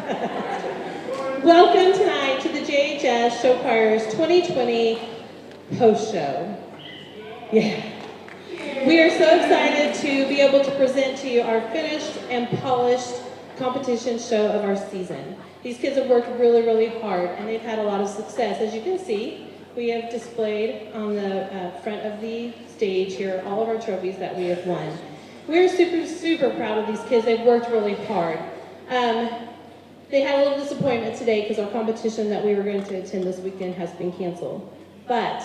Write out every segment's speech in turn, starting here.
Welcome tonight to the JHS Show Choir's 2020 post show. Yeah. We are so excited to be able to present to you our finished and polished competition show of our season. These kids have worked really, really hard, and they've had a lot of success. As you can see, we have displayed on the front of the stage here all of our trophies that we have won. We're super, super proud of these kids. They've worked really hard. They had a little disappointment today because our competition that we were going to attend this weekend has been canceled. But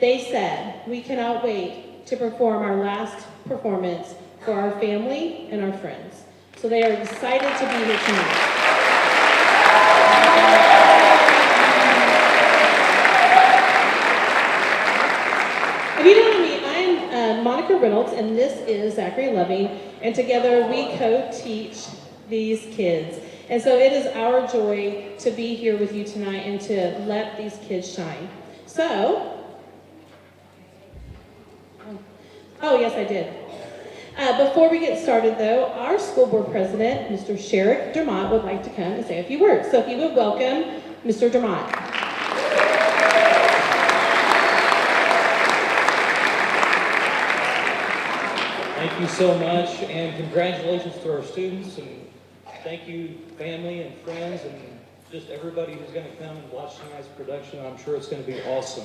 they said, we cannot wait to perform our last performance for our family and our friends. So they are excited to be here tonight. If you don't know me, I'm Monica Reynolds, and this is Zachary Loving, and together we co-teach these kids. And so it is our joy to be here with you tonight and to let these kids shine. So, oh yes, I did. Before we get started though, our school board president, Mr. Sherrick Dermott, would like to come and say a few words. So if you would welcome Mr. Dermott. Thank you so much, and congratulations to our students, and thank you family and friends and just everybody who's going to come and watch tonight's production. I'm sure it's going to be awesome.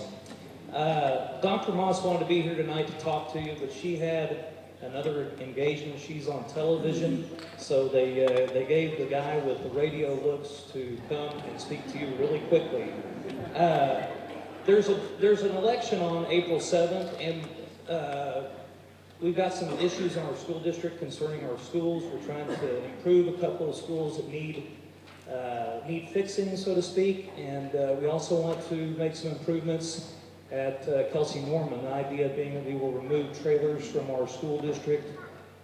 Dr. Moss wanted to be here tonight to talk to you, but she had another engagement. She's on television, so they gave the guy with the radio looks to come and speak to you really quickly. There's an election on April 7th, and we've got some issues in our school district concerning our schools. We're trying to improve a couple of schools that need fixing, so to speak, and we also want to make some improvements at Kelsey Norman. The idea being that we will remove trailers from our school district,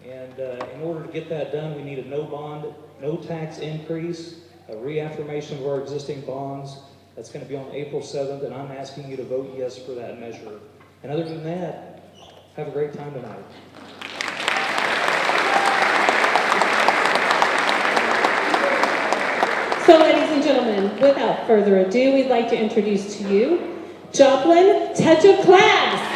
and in order to get that done, we need a no bond, no tax increase, a reaffirmation of our existing bonds. That's going to be on April 7th, and I'm asking you to vote yes for that measure. And other than that, have a great time tonight. So ladies and gentlemen, without further ado, we'd like to introduce to you Joplin Touch of Class.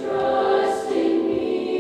Trust in me.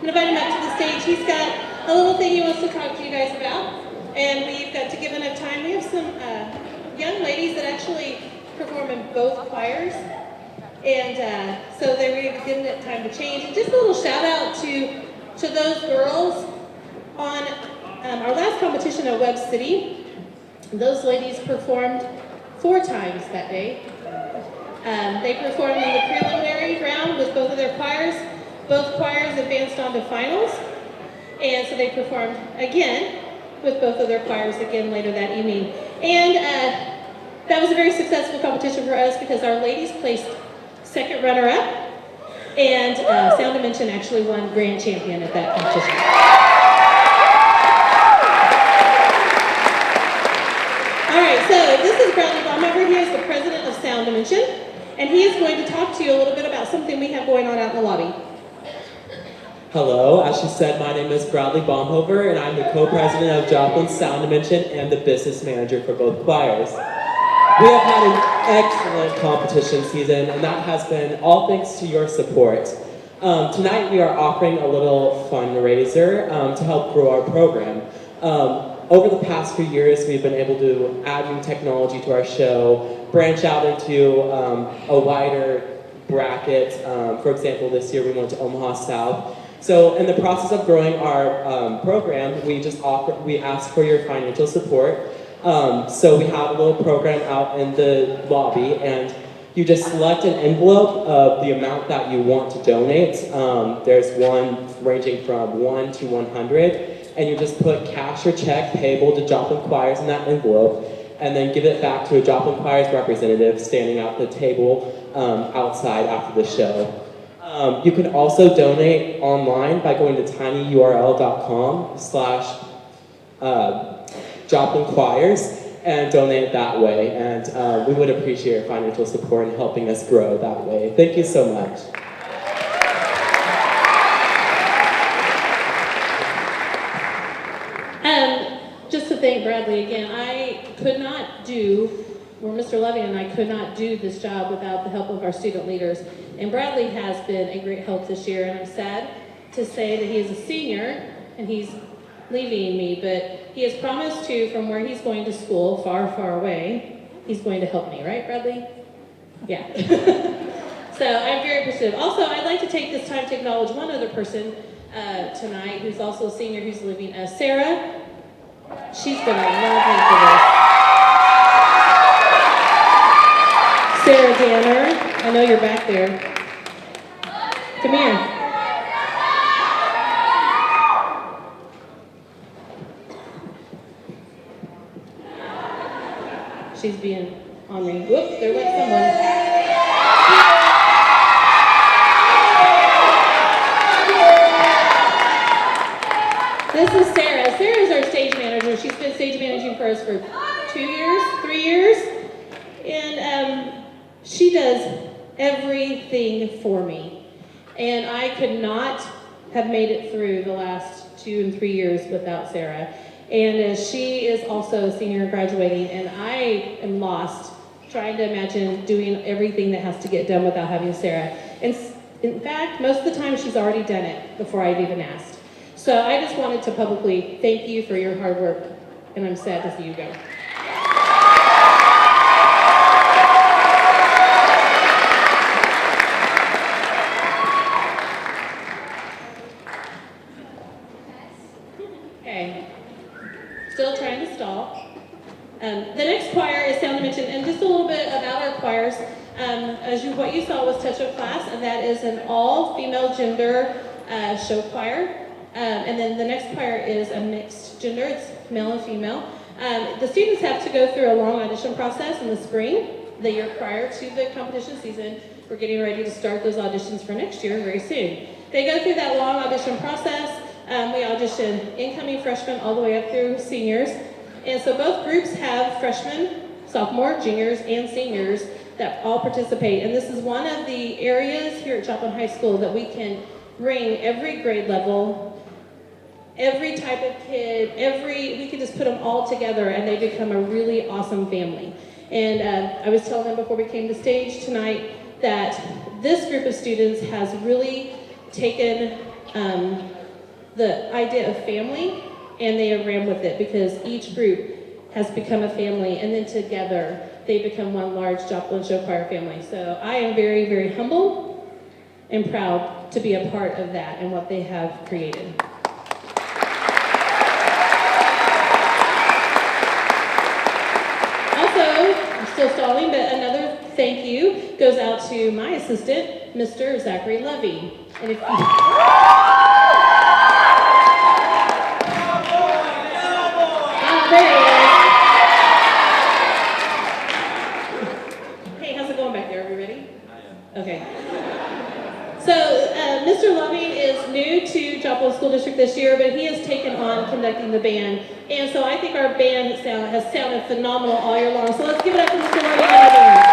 invite him up to the stage. He's got a little thing he wants to talk to you guys about. And we've got to give enough time. We have some young ladies that actually perform in both choirs. And so they were giving it time to change. And just a little shout out to those girls on our last competition at Webb City. Those ladies performed 4 times that day. They performed in the preliminary round with both of their choirs. Both choirs advanced on to finals. And so they performed again with both of their choirs again later that evening. And that was a very successful competition for us because our ladies placed second runner-up, and Sound Dimension actually won grand champion at that competition. All right, so this is Bradley Baumhofer. He is the president of Sound Dimension, and he is going to talk to you a little bit about something we have going on out in the lobby. Hello, as she said, my name is Bradley Baumhofer, and I'm the co-president of Joplin Sound Dimension and the business manager for both choirs. We have had an excellent competition season, and that has been all thanks to your support. Tonight we are offering a little fundraiser to help grow our program. Over the past few years, we've been able to add new technology to our show, branch out into a wider bracket. For example, this year we went to Omaha South. So in the process of growing our program, we ask for your financial support. So we have a little program out in the lobby, and you just select an envelope of the amount that you want to donate. There's one ranging from 1 to 100, and you just put cash or check payable to Joplin Choirs in that envelope, and then give it back to a Joplin Choirs representative standing at the table outside after the show. You can also donate online by going to tinyurl.com/Joplin Choirs and donate that way. And we would appreciate your financial support in helping us grow that way. Thank you so much. Just to thank Bradley again, I could not do, or Mr. Levy and I could not do this job without the help of our student leaders. And Bradley has been a great help this year, and I'm sad to say that he is a senior and he's leaving me, but he has promised to, from where he's going to school, far, far away, he's going to help me, right, Bradley? Yeah. So I'm very appreciative. Also, I'd like to take this time to acknowledge one other person tonight who's also a senior who's leaving, Sarah. She's been a lovely for this. Sarah Danner, I know you're back there. Come here. She's being on me. Whoops, there went someone. This is Sarah. Sarah's our stage manager. She's been stage managing for us for 2 years, 3 years. And she does everything for me. And I could not have made it through the last 2 and 3 years without Sarah. And she is also a senior graduating, and I am lost trying to imagine doing everything that has to get done without having Sarah. And in fact, most of the time she's already done it before I've even asked. So I just wanted to publicly thank you for your hard work, and I'm sad to see you go. Okay, still trying to stall. The next choir is Sound Dimension, and just a little bit about our choirs. What you saw was Touch of Class, and that is an all-female gender show choir. And then the next choir is a mixed gender, it's male and female. The students have to go through a long audition process in the spring, the year prior to the competition season. We're getting ready to start those auditions for next year very soon. They go through that long audition process. We audition incoming freshmen all the way up through seniors. And so both groups have freshmen, sophomore, juniors, and seniors that all participate. And this is one of the areas here at Joplin High School that we can bring every grade level, every type of kid, we can just put them all together and they become a really awesome family. And I was telling them before we came to stage tonight that this group of students has really taken the idea of family, and they ran with it because each group has become a family, and then together they become one large Joplin Show Choir family. So I am very, very humble and proud to be a part of that and what they have created. Also, I'm still stalling, but another thank you goes out to my assistant, Mr. Zachary Levy. And if you... there he is. Hey, how's it going back there? Are we ready? Okay. So, Mr. Loving is new to Joplin School District this year, but he has taken on conducting the band. And so I think our band has sounded phenomenal all year long. So let's give it up for Mr. Loving and the band.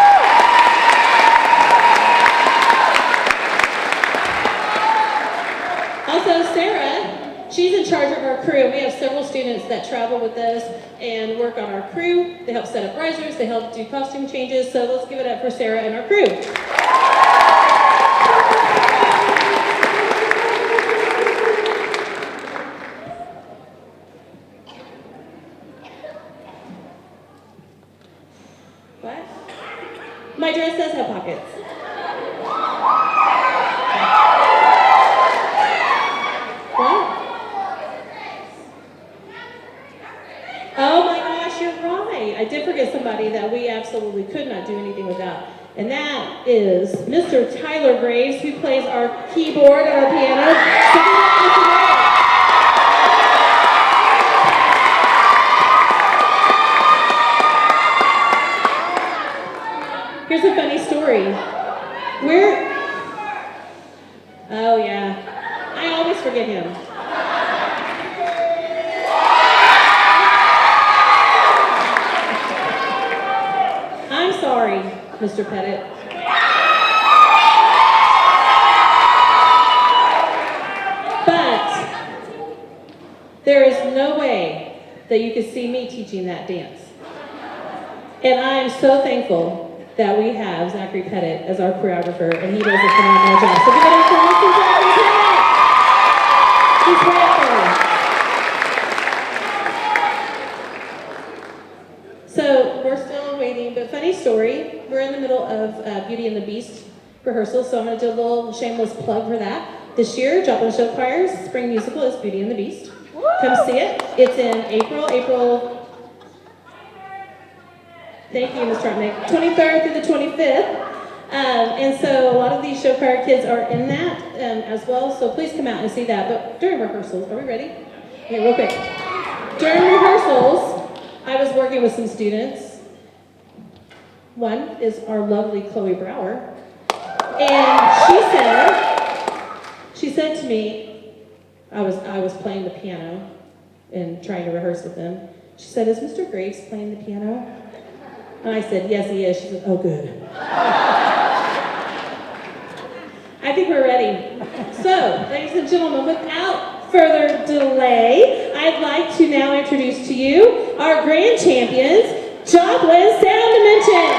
Also, Sarah, she's in charge of our crew. We have several students that travel with us and work on our crew. They help set up risers, they help do costume changes. So let's give it up for Sarah and our crew. What? My dress does have pockets. What? Oh my gosh, you're right. I did forget somebody that we absolutely could not do anything without. And that is Mr. Tyler Graves, who plays our keyboard and our piano. Here's a funny story. Oh yeah, I always forget him. I'm sorry, Mr. Pettit. But there is no way that you could see me teaching that dance. And I am so thankful that we have Zachary Pettit as our choreographer, and he does a phenomenal job. So give it up for Mr. Zachary Pettit. He's wonderful. So we're still waiting, but funny story. We're in the middle of Beauty and the Beast rehearsal, so I'm going to do a little shameless plug for that. This year, Joplin Show Choir's spring musical is Beauty and the Beast. Come see it. It's in April. Thank you, Ms. Trotnick. 23rd through the 25th. And so a lot of these show choir kids are in that as well, so please come out and see that. But during rehearsals, are we ready? Okay, real quick. During rehearsals, I was working with some students. One is our lovely Chloe Brower. And she said to me, I was playing the piano and trying to rehearse with them. She said, "Is Mr. Graves playing the piano?" And I said, "Yes, he is." She said, "Oh, good." I think we're ready. So, ladies and gentlemen, without further delay, I'd like to now introduce to you our grand champions, Joplin Sound Dimension.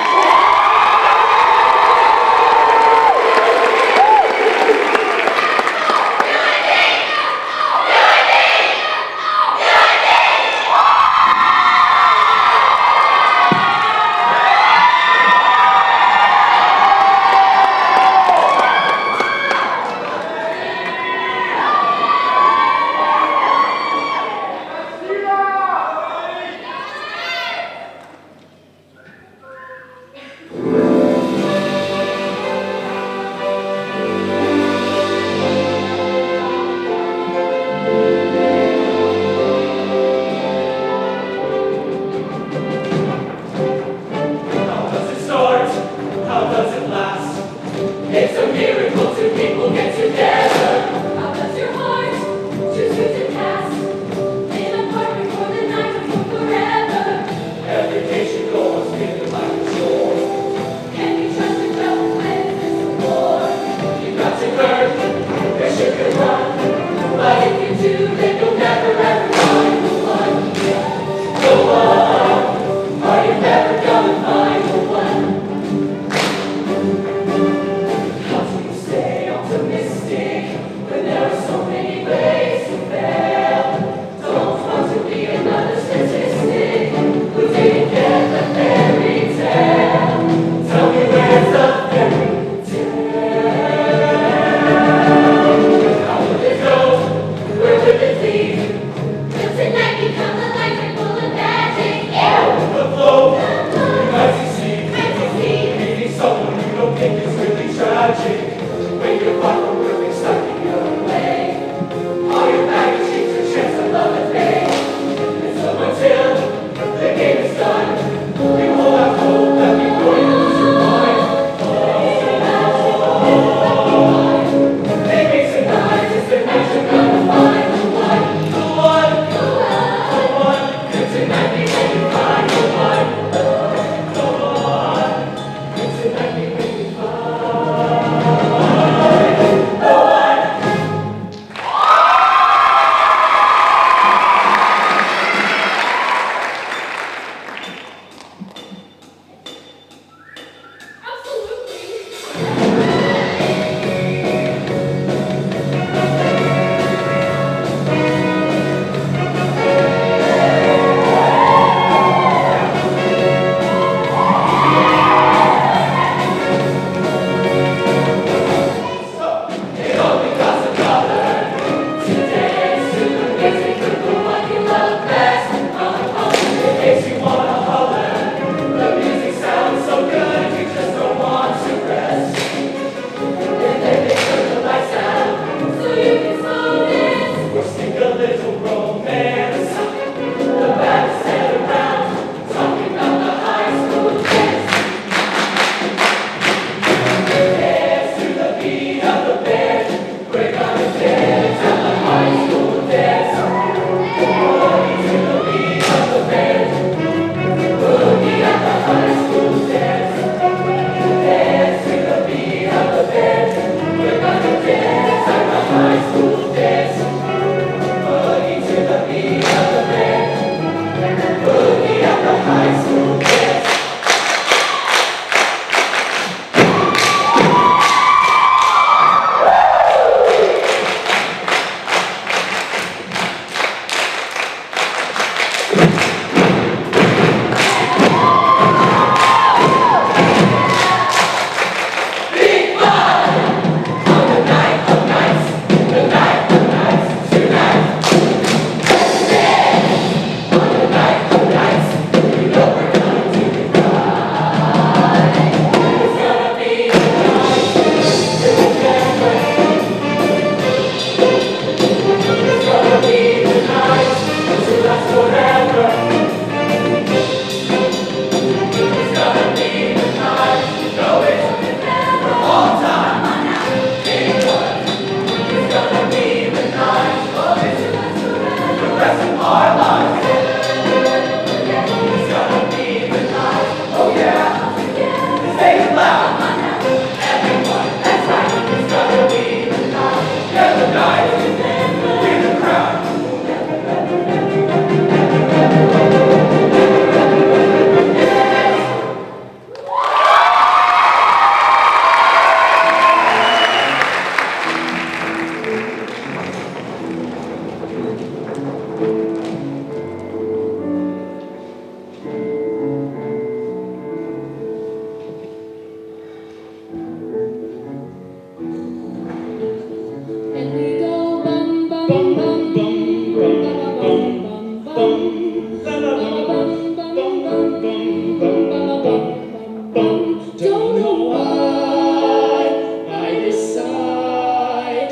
Don't know why I decided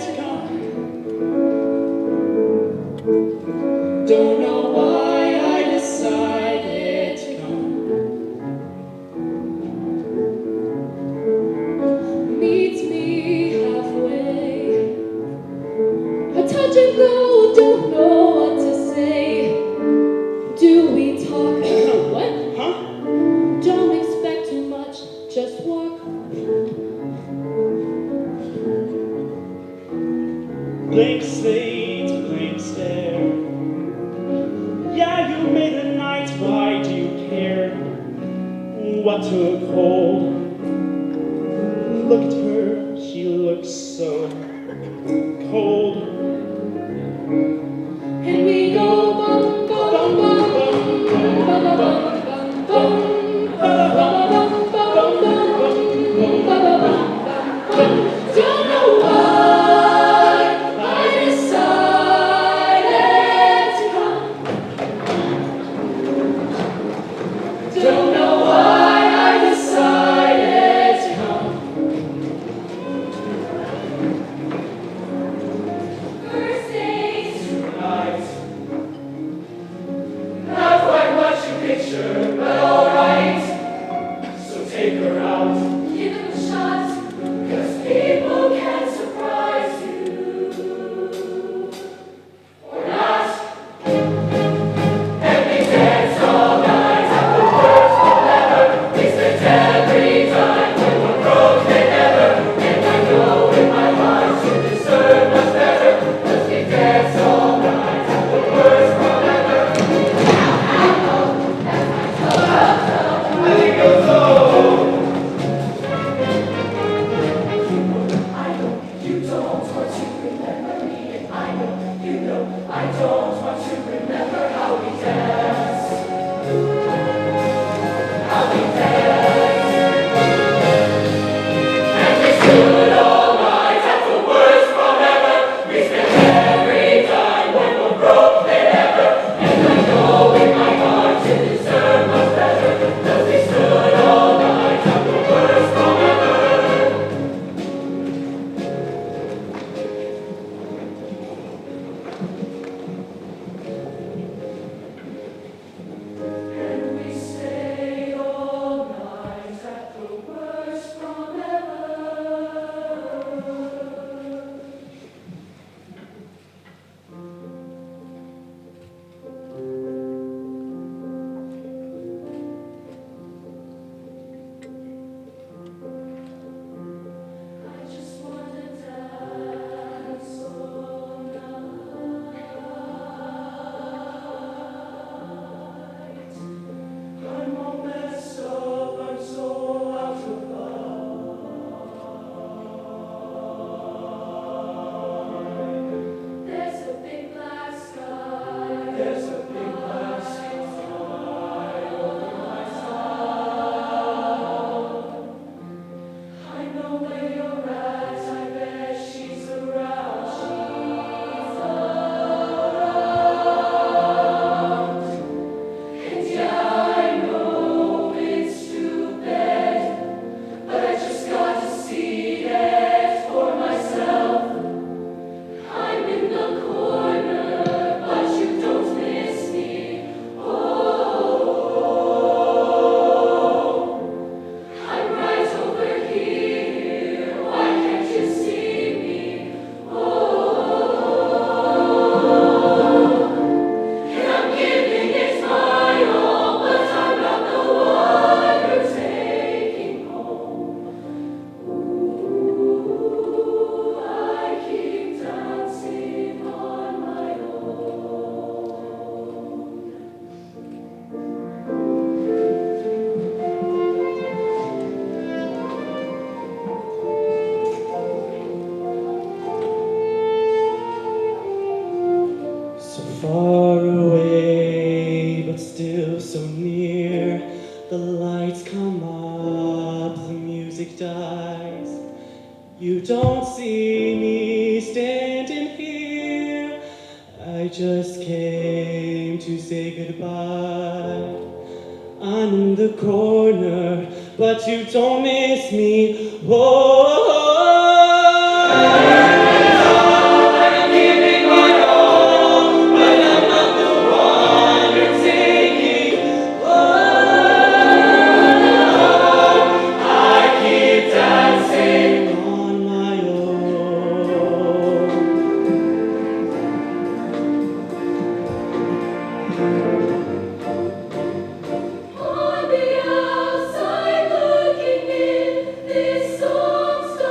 to come. Don't know why I decided to come. Meets me halfway. A touch and go, don't know what to say. Do we talk? What? Huh? Don't expect too much, just walk. Blank slate, blank stare. Yeah, you made a night, why do you care? What took hold? Look at her, she looks so cold. And we go bum bum bum bum bum bum bum bum. Don't know why I decided to come. Don't know why I decided to come. First days tonight. Not quite what you picture, but alright. So take her out. Give it a shot. 'Cause people can surprise you. Or not. And we dance all night at the worst forever. We spent every time when we're broken ever. And I know in my heart you deserve much better. 'Cause we dance all night at the worst forever. I think you're so. I know you don't want to remember me, and I know you know I don't want to remember how we danced. How we danced. And we stood all night at the worst forever. We spent every time when we're broken ever. And I know in my heart you deserve much better. 'Cause we stood all night at the worst forever. And we stayed all night at the worst from ever. I just wanna dance all night. I'm all messed up, I'm so out of line. There's a big black sky. There's a big black sky over my town. I know where you're at, I bet she's around. She's around. And yeah, I know it's stupid, but I just got to see it for myself. I'm in the corner, but you don't miss me. Oh, I'm right over here. Why can't you see me? Oh, and I'm giving it my all, but I'm not the one you're taking home. Ooh, I keep dancing on my own. So far away, but still so near. The lights come up, the music dies. You don't see me standing here. just came to say goodbye. I'm in the corner, but you don't miss me. I'm giving my all, but I'm not the one you're taking. I keep dancing on my own. On the outside looking in, this song starts.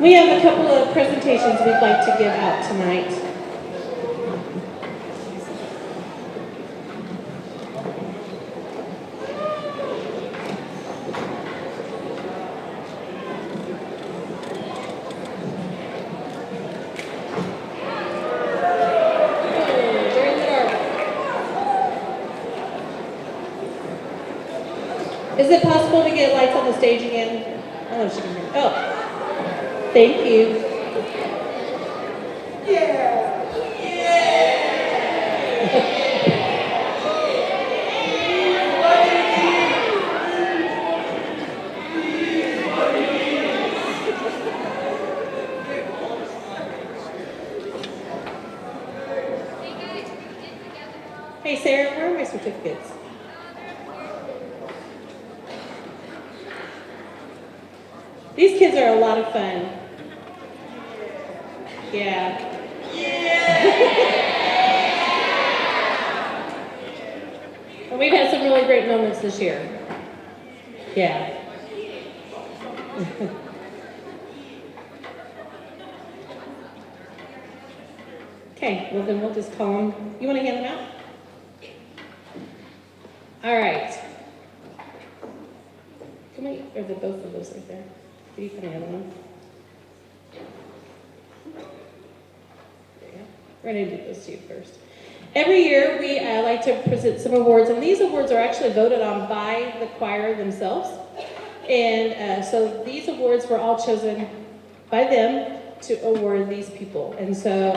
We have a couple of presentations we'd like to give out tonight. Is it possible to get lights on the stage again? I don't know if she can hear me. Oh, thank you. Hey Sarah, where are my certificates? These kids are a lot of fun. Yeah. And we've had some really great moments this year. Yeah. Okay, well then we'll just call them. You want to hand them out? All right. Can we, or the both of those right there? Can you find the other one? There you go. We're going to do those two first. Every year we like to present some awards, and these awards are actually voted on by the choir themselves. And so these awards were all chosen by them to award these people. And so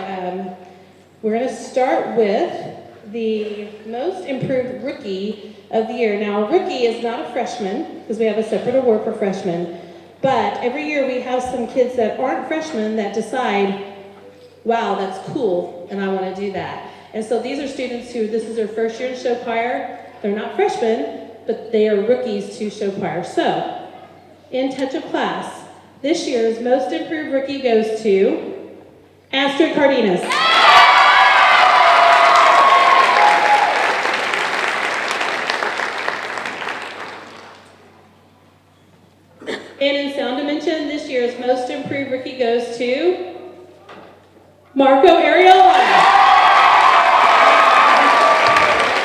we're going to start with the most improved rookie of the year. Now, a rookie is not a freshman, because we have a separate award for freshmen, but every year we have some kids that aren't freshmen that decide, wow, that's cool, and I want to do that. And so these are students who, this is their first year to show choir. They're not freshmen, but they are rookies to show choir. So, in touch of class, this year's most improved rookie goes to Astrid Cardenas. And in sound dimension, Mention, this year's Most Improved Rookie goes to Marco Ariola.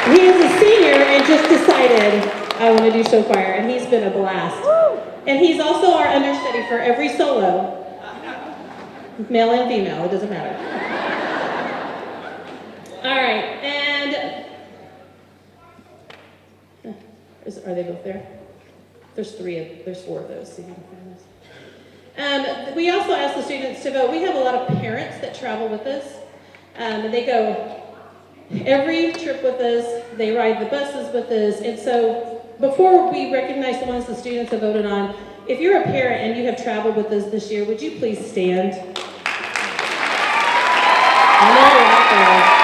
He is a senior and just decided, I want to do show choir, and he's been a blast. And he's also our understudy for every solo. Male and female, it doesn't matter. All right, and are they both there? There's four of those. So you can find those. We also ask the students to vote. We have a lot of parents that travel with us. And they go every trip with us. They ride the buses with us. And so before we recognize the ones the students have voted on, if you're a parent and you have traveled with us this year, would you please stand? I know you're out there.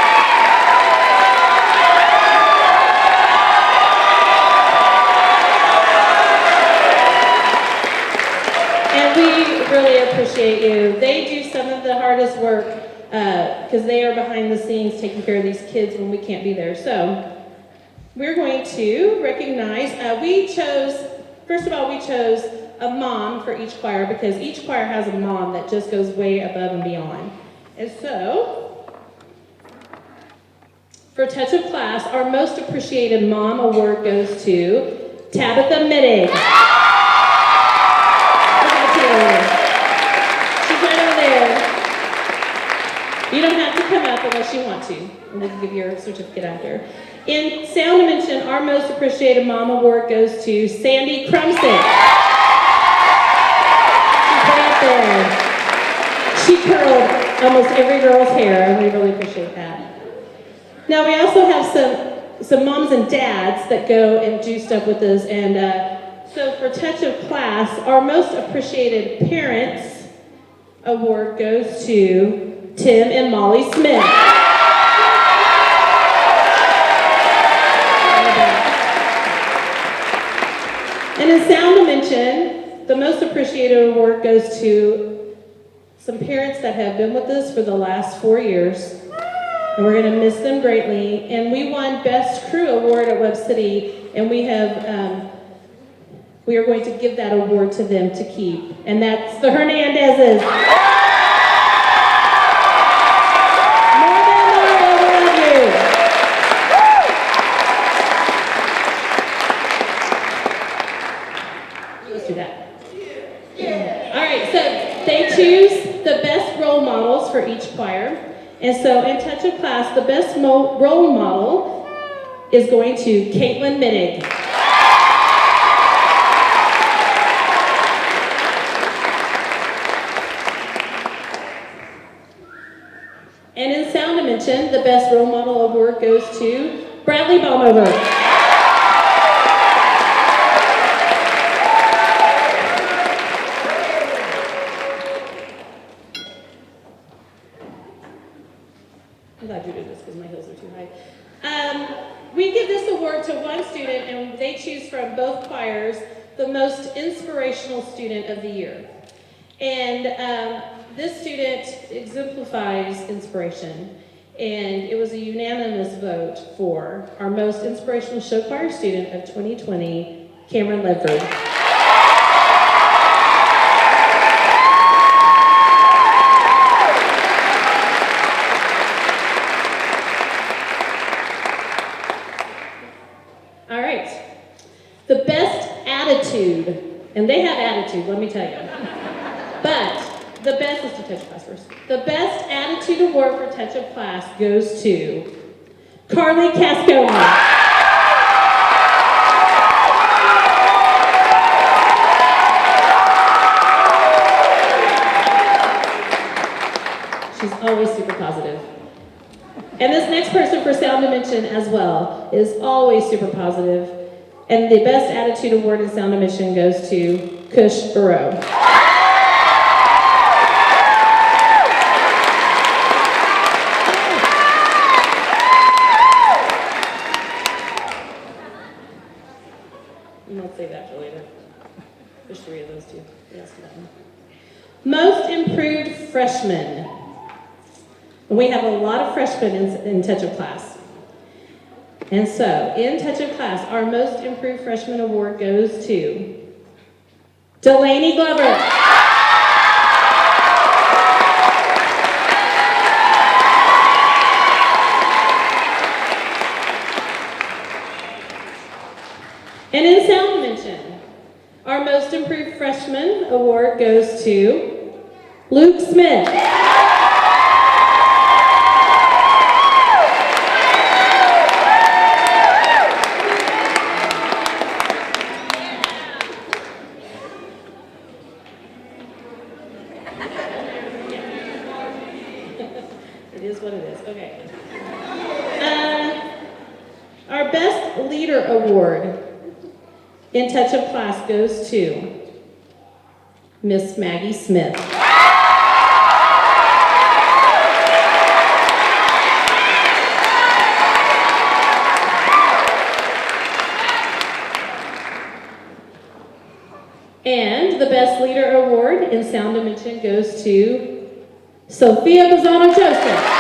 Really appreciate you. They do some of the hardest work because they are behind the scenes taking care of these kids when we can't be there. So we're going to recognize, first of all, we chose a mom for each choir because each choir has a mom that just goes way above and beyond. And so, for Touch of Class, our most appreciated mom award goes to Tabitha Mittig. You don't have to come up unless you want to, and we can give your certificate after. In Sound Dimension, our most appreciated mom award goes to Sandy Crumsick. She's right there. She curled almost every girl's hair, and we really appreciate that. Now we also have some moms and dads that go and do stuff with us, and so for Touch of Class, our most appreciated parents award goes to Tim and Molly Smith. And in Sound Dimension, the most appreciated award goes to some parents that have been with us for the last 4 years. And we're going to miss them greatly. And we won Best Crew Award at Webb City, and we are going to give that award to them to keep. And that's the Hernandezes. Choose the best role models for each choir. And so in Touch of Class, the best role model is going to Caitlin Mittig. And in Sound Dimension, the best role model award goes to Bradley Baumhover. We give this award to one student, and they choose from both choirs the most inspirational student of the year. And this student exemplifies inspiration, and it was a unanimous vote for our most inspirational show choir student of 2020, Cameron Ledford. The best attitude, and they have attitude, let me tell you. But the best, let's do Touch of Class first. The best attitude award for Touch of Class goes to Carly Cascona. She's always super positive. And this next person for Sound Dimension as well is always super positive. And the best attitude award in Sound Dimension goes to Kush Burrow. You might save that for later. There's 3 of those too. Yes, most improved freshman. We have a lot of freshmen in Touch of Class. And so, in Touch of Class, our most improved freshman award goes to Delaney Glover. award goes to Luke Smith. It is what it is. Okay. Our Best Leader Award in Touch of Class goes to Miss Maggie Smith. And the Best Leader Award in Sound Dimension goes to Sophia Bazzano Joseph.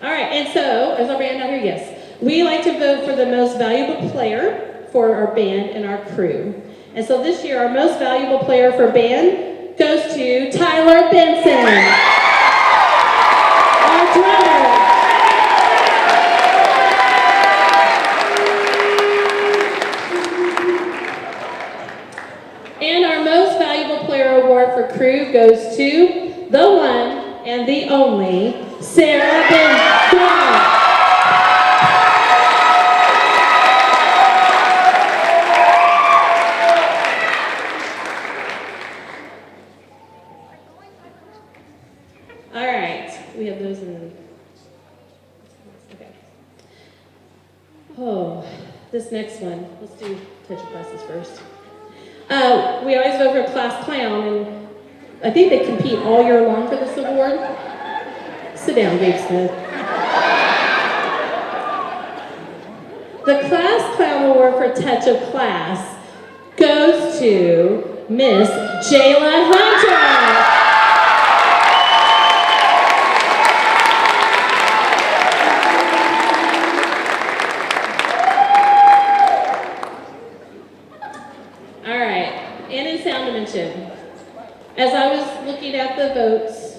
All right, and so, as I ran out here, yes, we like to vote for the most valuable player for our band and our crew. And so this year, our most valuable player for band goes to Tyler Benson, our drummer. And our most valuable player award for crew goes to the one and the only Sarah Benson. All right, we have those in. Okay. Oh, this next one. Let's do touch of classes first. We always vote for class clown, and I think they compete all year long for this award. Sit down, Gabe Smith. The class clown award for touch of class goes to Miss Jayla Hunter. As I was looking at the votes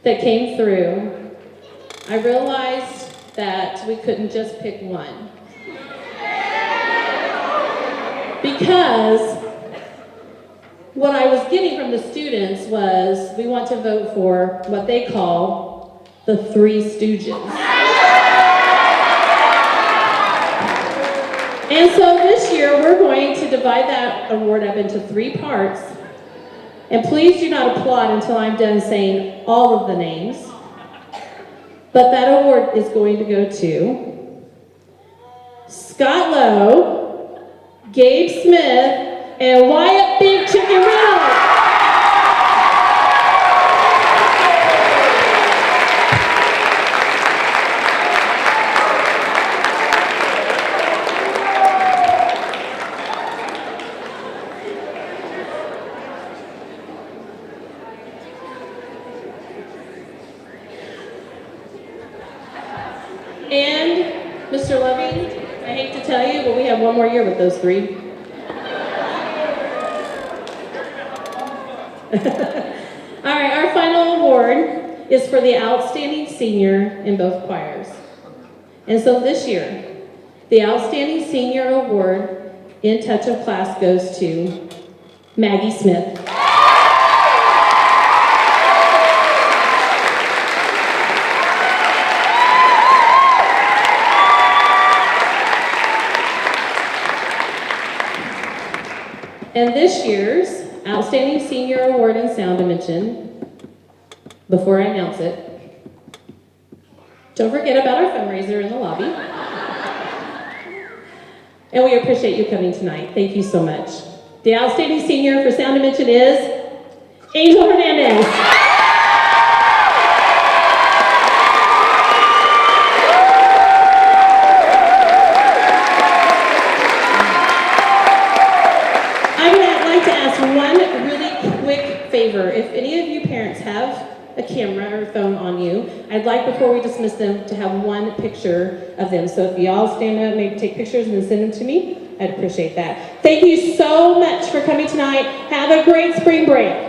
that came through, I realized that we couldn't just pick one. Because what I was getting from the students was we want to vote for what they call the Three Stooges. And so this year we're going to divide that award up into 3 parts. And please do not applaud until I'm done saying all of the names. But that award is going to go to Scott Lowe, Gabe Smith, and Wyatt Big Chicken Reynolds. And Mr. Loving, I hate to tell you, but we have one more year with those 3. All right, our final award is for the outstanding senior in both choirs. And so this year, the outstanding senior award in touch of class goes to Maggie Smith. And this year's Outstanding Senior Award in Sound Dimension, before I announce it, don't forget about our fundraiser in the lobby. And we appreciate you coming tonight. Thank you so much. The Outstanding Senior for Sound Dimension is Angel Hernandez. If any of you parents have a camera or phone on you, I'd like, before we dismiss them, to have one picture of them. So if y'all stand up, maybe take pictures and then send them to me. I'd appreciate that. Thank you so much for coming tonight. Have a great spring break.